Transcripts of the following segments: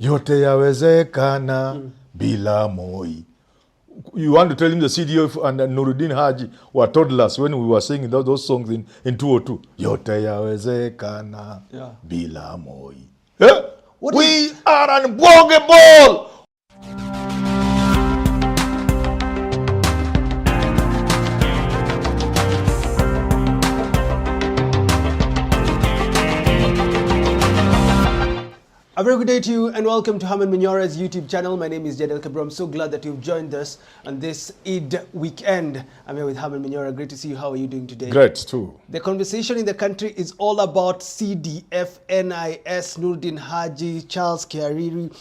yote yawezekana bila Moi. You want to tell him the CDF and Nuruddin Haji were toddlers when we were singing those songs in 202. Yote yawezekana bila Moi. We are unbogable. A very good day to you and welcome to Herman Manyora's YouTube channel. My name is Jadel Kabro. I'm so glad that you've joined us on this Eid weekend. I'm here with Herman Manyora. Great to see you. How are you doing today? Great too. The conversation in the country is all about CDF, NIS, Nuruddin Haji, Charles Kiariri.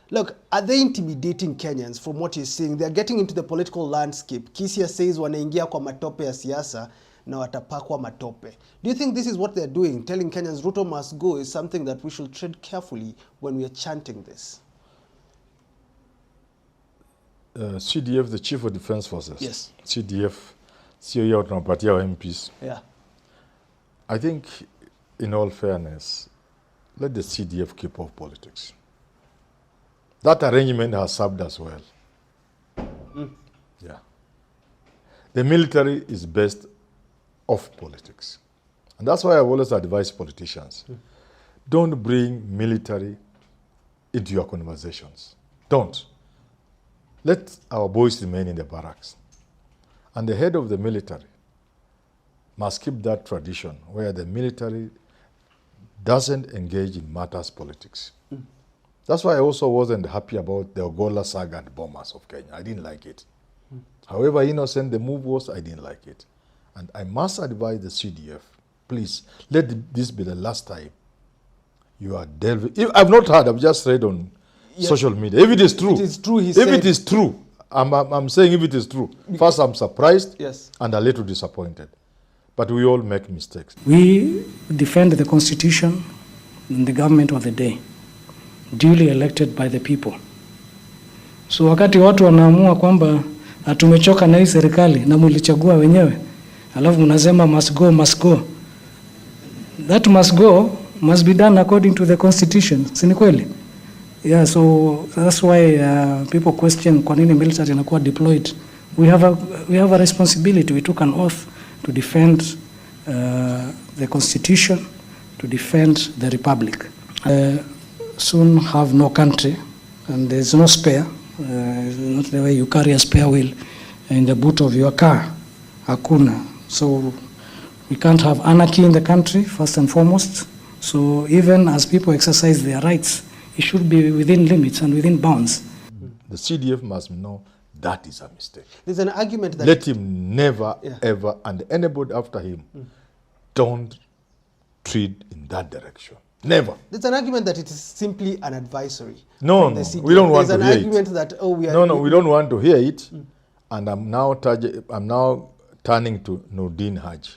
Look, are they intimidating Kenyans from what you're seeing? They're getting into the political landscape. Kisia says wanaingia kwa matope ya siasa na watapakwa matope. Do you think this is what they're doing? Telling Kenyans Ruto must go is something that we should tread carefully when we are chanting this? CDF, the Chief of Defense Forces. Yes. CDF, CEO tunapatia wa MPs. Yeah. I think, in all fairness, let the CDF keep off politics. That arrangement has served us well. Yeah. The military is best off politics. And that's why I've always advised politicians. Don't bring military into your conversations. Don't. Let our boys remain in the barracks. And the head of the military must keep that tradition where the military doesn't engage in matters politics. That's why I also wasn't happy about the Ogola saga and bombers of Kenya. I didn't like it. However innocent the move was, I didn't like it. And I must advise the CDF, please, let this be the last time you are delving. I've not heard, I've just read on social media. If it is true, it is true, he if said. it is true, I'm saying if it is true. First, I'm surprised and a little disappointed. But we all make mistakes. We defend the Constitution and the government of the day, duly elected by the people. So wakati watu wanaamua kwamba tumechoka na hii serikali na mulichagua wenyewe, alafu mnasema must go. That must go must be done according to the constitution. Si ni kweli? Yeah, so that's why people question kwa nini military inakuwa deployed. We have a responsibility. We took an oath to defend the constitution, to defend the republic. Soon have no country and there's no spare. Not the way you carry a spare wheel in the boot of your car. Hakuna. So we can't have anarchy in the country, first and foremost. So even as people exercise their rights, it should be within limits and within bounds. The CDF must know that is a mistake. There's an argument that... Let him never, ever, and anybody after him, don't tread in that direction. Never. There's an argument that it is simply an advisory. No, we don't want to hear it. There's an argument that, we are... No, we don't want to hear it. And I'm now turning to Nuruddin Haji,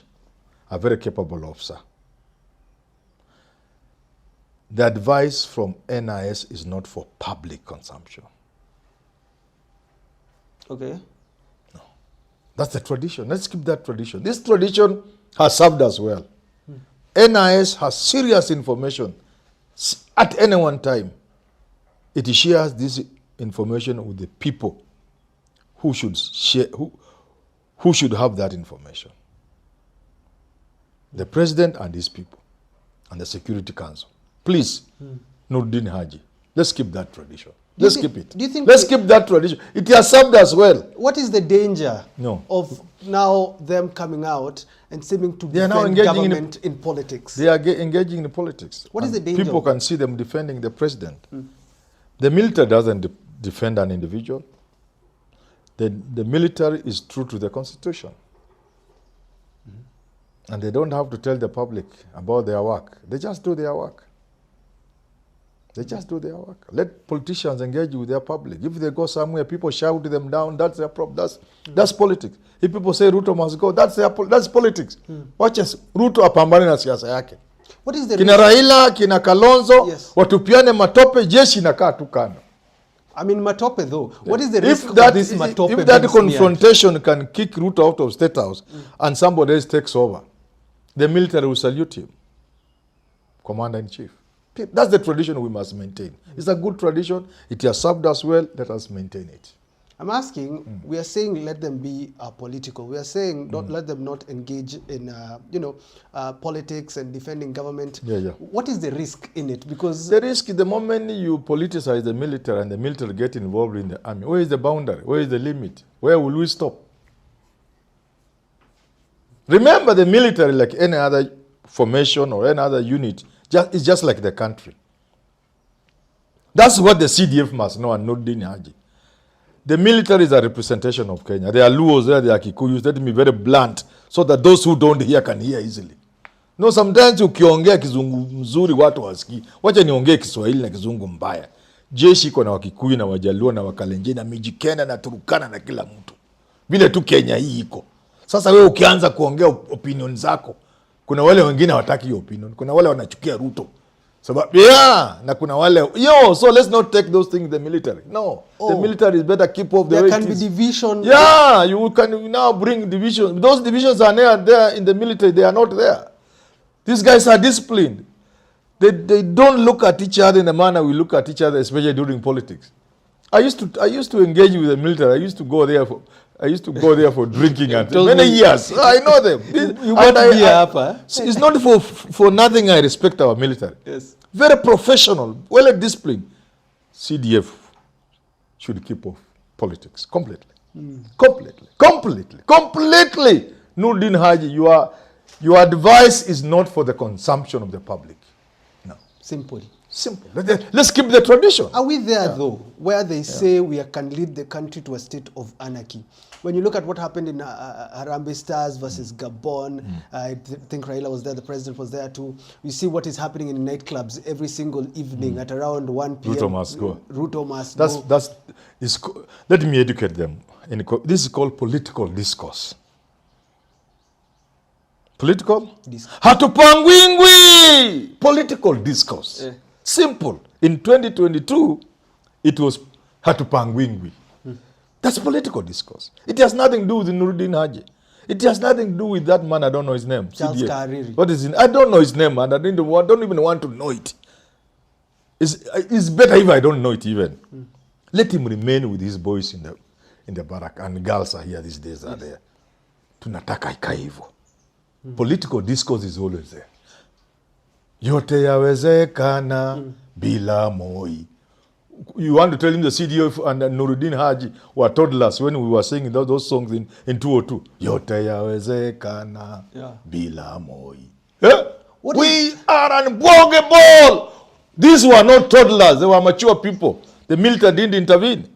a very capable officer. The advice from NIS is not for public consumption. Okay. No. That's the tradition. Let's keep that tradition. This tradition has served us well. NIS has serious information at any one time. It shares this information with the people who should share, who should have that information. The president and his people and the Security Council. Please, Nuruddin Haji, let's keep that tradition. Let's keep it. Do you think let's keep that tradition. It has served us well. What is the danger of now them coming out and seeming to defend government in politics? They are engaging in politics. What is the danger? People can see them defending the president. The military doesn't defend an individual. The military is true to the Constitution. And they don't have to tell the public about their work. They just do their work. They just do their work. Let politicians engage with their public. If they go somewhere, people shout them down, that's their problem. That's politics. If people say Ruto must go, that's politics. Watch us. Ruto apambane na siasa yake. What is the kina Raila, kina Kalonzo, watupiane matope, jeshi inakaa tu kando. I mean, matope though. What is the risk of this matope? If that confrontation can kick Ruto out of State House and somebody else takes over, the military will salute him, Commander-in-Chief. That's the tradition we must maintain. It's a good tradition. It has served us well. Let us maintain it. I'm asking, we are saying let them be political. We are saying don't let them not engage in, politics and defending government. What is the risk in it? Because the risk is the moment you politicize the military and the military get involved in the army. Where is the boundary? Where is the limit? Where will we stop? Remember, the military, like any other formation or any other unit, is just like the country. That's what the CDF must know and not Dini Haji. The military is a representation of Kenya. There are Luos there, there are Kikuyus. Let me be very blunt so that those who don't hear can hear easily. No, sometimes ukiongea kizungu mzuri watu wasikii. Wacha niongee Kiswahili na kizungu mbaya. Jeshi iko na Wakikuyu na Wajaluo na Wakalenjin na Mijikenda na Turukana na kila mtu. Vile tu Kenya hii iko. Sasa wewe ukianza kuongea opinion zako, kuna wale wengine hawataki hiyo opinion. Kuna wale wanachukia Ruto. Sababu na kuna wale so let's not take those things in the military. No. The military is better keep off the there can be division. You can now bring divisions. Those divisions are there in the military. They are not there. These guys are disciplined. They don't look at each other in the manner we look at each other, especially during politics. I used to engage with the military. I used to go there for drinking and many years. I know them. It's not for nothing I respect our military. Yes. Very professional, well disciplined. CDF should keep off politics completely. Completely. Nurdin Haji, your advice is not for the consumption of the public. No. Simple. Let's keep the tradition. Are we there though, where they say we can lead the country to a state of anarchy? When you look at what happened in Harambee Stars versus Gabon, I think Raila was there, the president was there too. You see what is happening in nightclubs every single evening at around 1 p.m. Ruto must go. Ruto must go. Let me educate them. This is called political discourse. Political? Hatupangwingwi! Political discourse. Yeah. Simple. In 2022, it was hatupangwingwi. That's political discourse. It has nothing to do with Nurdin Haji. It has nothing to do with that man, I don't know his name. Charles Kariri. What is it? I don't know his name, and I don't even want to know it. It's better if I don't know it even. Let him remain with his boys in the barrack, and girls are here these days are there. Tunataka ikae hivyo. Political discourse is always there. Yote yawezekana bila Moi. You want to tell him the CDF and Nuruddin Haji were toddlers when we were singing those songs in 202. Yote yawezekana bila Moi. Yeah? We are unbogable. These were not toddlers. They were mature people. The military didn't intervene.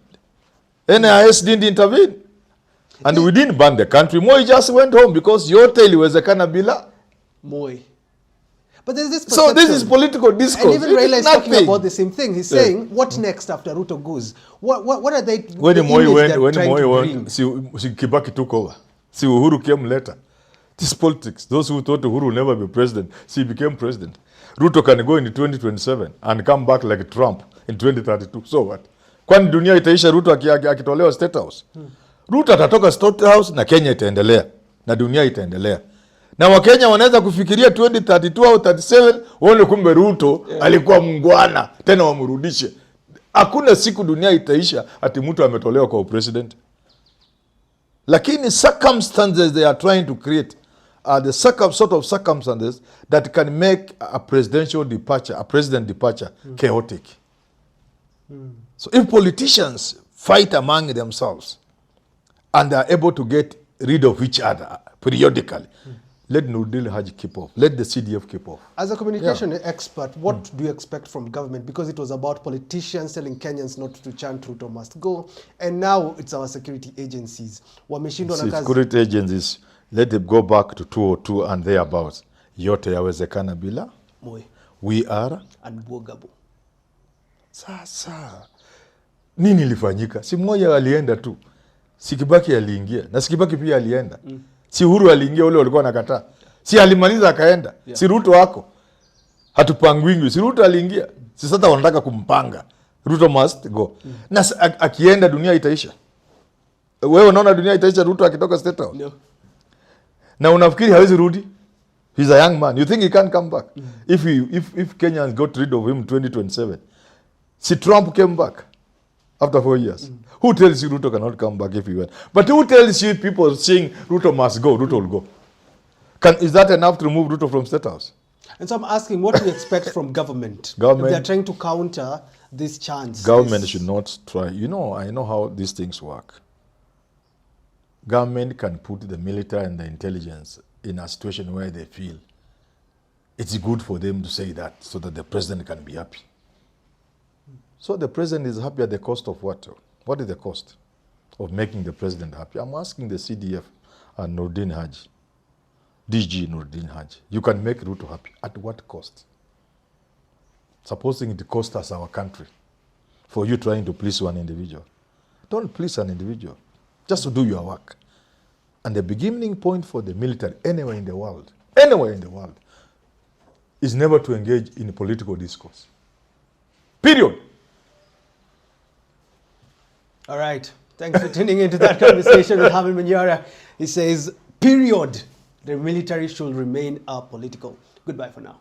NIS didn't intervene. And we didn't ban the country. Moi just went home because yote iliwezekana bila Moi. But there's this perception. So this is political discourse. And even Raila is talking about the same thing. He's saying, what next after Ruto goes? What are they... When Moi went, si Kibaki took over. Si Uhuru came later. This politics. Those who thought Uhuru will never be president, he became president. Ruto can go in 2027 and come back like Trump in 2032. So what? Kwani dunia itaisha Ruto akitolewa State House? Ruto atatoka State House na Kenya itaendelea. Na dunia itaendelea. Na Wakenya wanaweza kufikiria 2032 au 37 waone kumbe Ruto alikuwa mngwana tena wamrudishe. Hakuna siku dunia itaisha ati mtu ametolewa kwa president. Lakini circumstances they are trying to create are the sort of circumstances that can make a presidential departure, a president departure chaotic. So if politicians fight among themselves and they are able to get rid of each other periodically, let Nurdin Haji keep off. Let the CDF keep off. As a communication expert, what do you expect from government? Because it was about politicians telling Kenyans not to chant Ruto must go. And now it's our security agencies. Security agencies, let them go back to 202 and thereabouts. Yote yawezekana bila Moi. We are unbogable. Sasa nini ilifanyika? Si Moi alienda tu. Si Kibaki aliingia. Na si Kibaki pia alienda. Si Uhuru aliingia, ule walikuwa nakataa. Si alimaliza akaenda. Si Ruto wako. Hatupangwingwi. Si Ruto aliingia. Si sasa wanataka kumpanga. Ruto must go. Na akienda dunia itaisha. Wewe unaona dunia itaisha Ruto akitoka State House? No. Na unafikiri hawezi rudi? He's a young man. You think he can't come back? If Kenyans got rid of him in 2027, see, Trump came back after 4 years. Who tells you Ruto cannot come back if he went? But who tells you people saying Ruto must go, Ruto will go? Is that enough to remove Ruto from State House? And so I'm asking, what do you expect from government? Government. If they're trying to counter this chance. Government should not try. You know, I know how these things work. Government can put the military and the intelligence in a situation where they feel it's good for them to say that so that the president can be happy. So the president is happy at the cost of what? What is the cost of making the president happy? I'm asking the CDF and Nordin Haji, DG Nordin Haji, you can make Ruto happy. At what cost? Supposing it cost us our country for you trying to please one individual. Don't please an individual. Just to do your work. And the beginning point for the military anywhere in the world, is never to engage in political discourse. Period. All right. Thanks for tuning into that conversation with Herman Manyora. He says, period, the military should remain apolitical. Goodbye for now.